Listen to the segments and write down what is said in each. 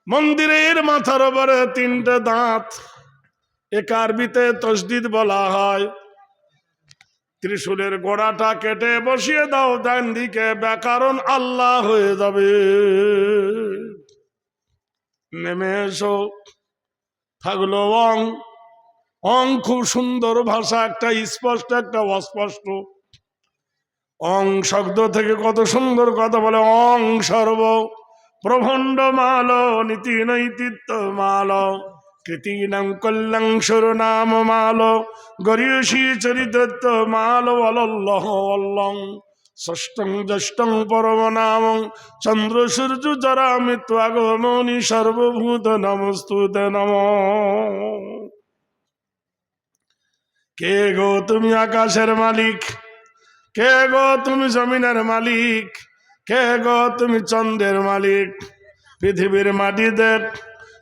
মন্দিরের মাথার উপরে তিনটে দাঁত, একে আরবিতে তসদিদ বলা হয়। ত্রিশূলের গোড়াটা কেটে বসিয়ে দাও ডান দিকে, ব্যাকরণ আল্লাহ হয়ে যাবে। নেমে এসো। থাকলো অং। অং খুব সুন্দর ভাষা, একটা স্পষ্ট একটা অস্পষ্ট। অং শব্দ থেকে কত সুন্দর কথা বলে। অং সর্ব প্রভণ্ড মাল নীতি নৈতিত্ব মাল কৃতিনাম কল্যাং সুরনাম মাল গরিয়সী চরিত্র মাল অলল্লহ অল্লং ষষ্ঠং জ্যেষ্ঠং পরম নাম চন্দ্র সূর্য জরা মৃত্যু আগমনি সর্বভূত নমস্তুতে নম। কে গো তুমি আকাশের মালিক, কে গো তুমি জমিনের মালিক, কে গো তুমি চন্দ্রের মালিক। পৃথিবীর মাটিতে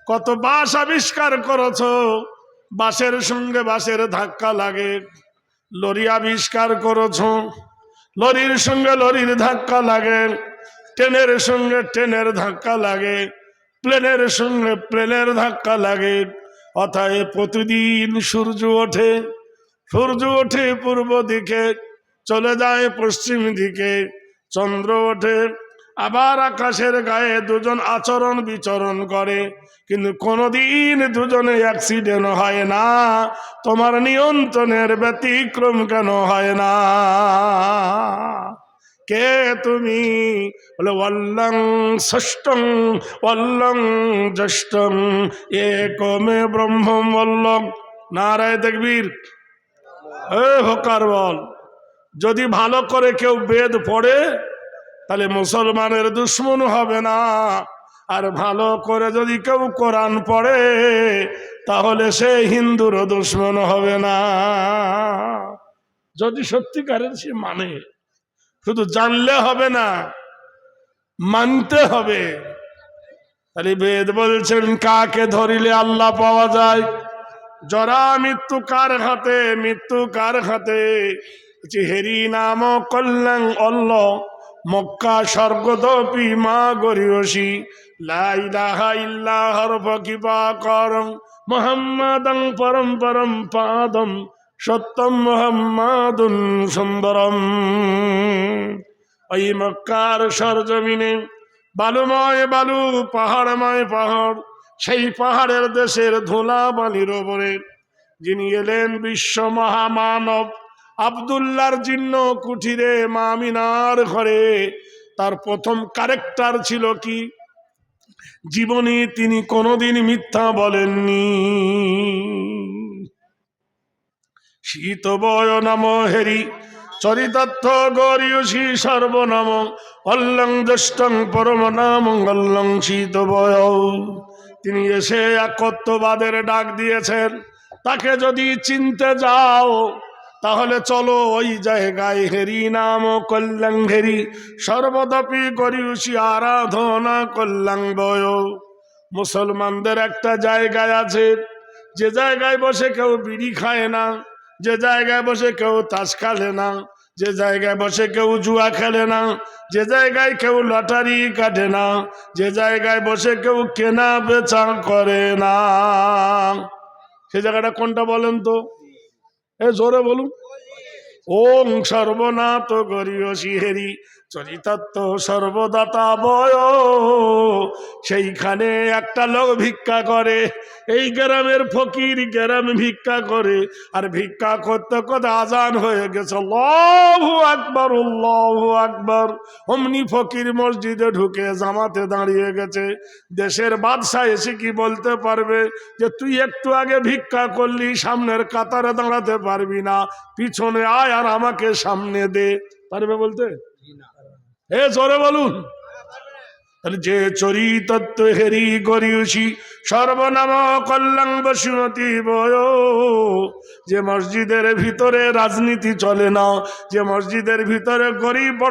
কত বাঁশ আবিষ্কার করেছ, বাঁশের সঙ্গে বাঁশের ধাক্কা লাগে। লরি আবিষ্কার করেছ, লরির সঙ্গে লরির ধাক্কা লাগে। ট্রেনের সঙ্গে ট্রেনের ধাক্কা লাগে, প্লেনের সঙ্গে প্লেনের ধাক্কা লাগে। অতএব প্রতিদিন সূর্য ওঠে, সূর্য ওঠে পূর্ব দিকে, চলে যায় পশ্চিম দিকে। চন্দ্র ওঠে, আবার আকাশের গায়ে দুজন আচরণ বিচরণ করে, কিন্তু কোনোদিন দুজনে অ্যাক্সিডেন্ট হয় না। তোমার নিয়ন্ত্রণের ব্যতিক্রম কেন হয় না? কে তুমি? বলে ওয়াল্লং ষষ্ঠং ওয়াল্লং জ্যেষ্ঠং একমে ব্রহ্মম বল্লং। নারায়ে তাকবীর। হোকার বল। যদি ভালো করে কেউ বেদ পড়ে তাহলে মুসলমানের দুশ্মন হবে না, আর ভালো করে যদি কেউ কোরআন পড়ে তাহলে সে হিন্দুর দুশ্মন হবে না। যদি সত্যিকারের সে মানে, শুধু জানলে হবে না, মানতে হবে। তাহলে বেদ বলছেন কাকে ধরিলে আল্লাহ পাওয়া যায়। জরা মৃত্যু কার হাতে, মৃত্যু কার হাতে। হেরি নাম কল্যাণ অল্ল মক্কা স্বর্গদপি মা গরিয়সী লা ইলাহা ইল্লাহর ফকিবা করং মুহাম্মাদাং পরম পরম পাদম সত্যম মুহাম্মাদুন সুন্দরম। ওই মক্কার সরজমিনে বালুময় বালু, পাহাড়ময় পাহাড়, সেই পাহাড়ের দেশের ধুলা বালির ওপরে যিনি এলেন বিশ্ব মহামানব আব্দুল্লাহর জীর্ণ কুঠিরে মা আমিনার ঘরে, তার প্রথম ক্যারেক্টার ছিল কি? জীবনে তিনি কোনোদিন মিথ্যা বলেননি। শীত বয় নাম হেরি চরিতার্থ গরিয়সী সর্বনাম অল্লং জ্যেষ্ঠং পরম নাম অল্লং শীত বয়। তিনি এসে একত্ববাদের ডাক দিয়েছেন। তাকে যদি চিনতে যাও তাহলে চলো ওই জায়গায়। হেরি নাম কল্যাণ হেরি সর্বদপি গরিয়সী আরাধনা কল্যাণ বয়। মুসলমানদের একটা জায়গায় আছে, যে জায়গায় বসে কেউ বিড়ি খায় না, যে জায়গায় বসে কেউ তাস খেলে না, যে জায়গায় বসে কেউ জুয়া খেলে না, যে জায়গায় কেউ লটারি কাটে না, যে জায়গায় বসে কেউ কেনা বেচা করে না। সে জায়গাটা কোনটা বলেন তো? জোরে বলুন। ওং সর্বনাথ গরিয়সী হেরি চরিতার্থ সর্বদাতা বয়। সেইখানে একটা লোক ভিক্ষা করে। এই গ্রামের ফকির গ্রামে ভিক্ষা করে, আর ভিক্ষা করতে করতে আজান হয়ে গেছে। আল্লাহু আকবার আল্লাহু আকবার। অমনি ফকির মসজিদে ঢুকে জামাতে দাঁড়িয়ে গেছে। দেশের বাদশা এসে কি বলতে পারবে যে তুই একটু আগে ভিক্ষা করলি, সামনের কাতারে দাঁড়াতে পারবি না, পিছনে আয় আর আমাকে সামনে দে? পারবে বলতে? জোরে বলুন। যে চরিতত্ব হেরি গরিয়সী সর্বনাম কল্যাণ বসুমতী বয়। যে মসজিদের ভিতরে রাজনীতি চলে না, যে মসজিদের ভিতরে গরিব বড়